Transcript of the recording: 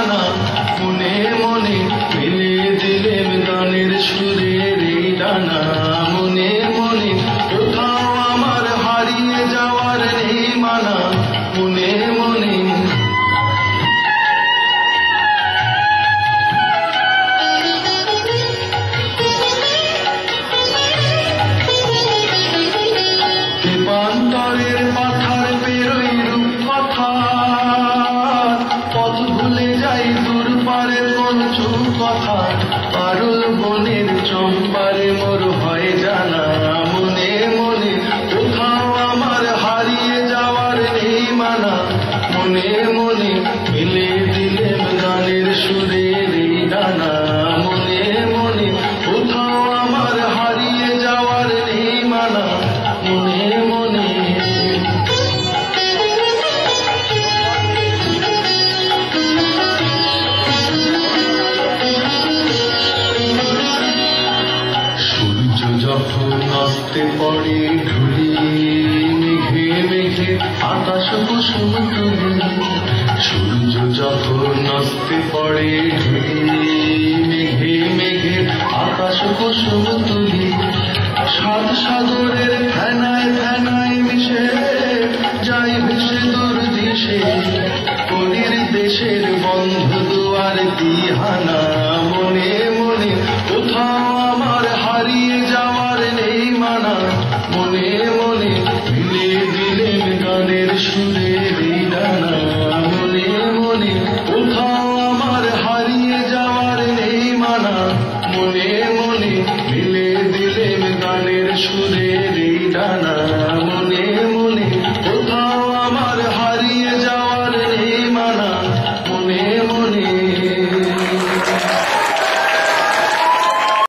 মানা মনে মনে মিলে দিলেম গানের সুরের এই ডানা মনে মনে কোথাও আমার হারিয়ে যাওয়ার নেই মানা মনে মনে দেবান্তরের পাথার বেরোই রূপ কথা পথ ভুলে যাই দূর পারে কঞ্চু কথা পারুল বনের চম্পারে মোর হয় জানা মনে মনে কোথাও আমার হারিয়ে যাওয়ার নেই মানা মনে মনে মিলে দিলেম গানের সুরের এই ডানা মনে মনে কোথাও আমার হারিয়ে যাওয়ার নেই মানা মনে মনে সূর্য যখন অস্তে পড়ে ঢুলি মেঘে মেঘে আকাশ কুসুম তুলি সূর্য যখন অস্তে পড়ে ঢুলি মেঘে মেঘে আকাশ কুসুম তুলি সাত সাগরের ফেনায় ফেনায় মিশে যাই ভেসে দূর দিশে পরীর দেশের বন্ধ দুয়ার দিহানা মনে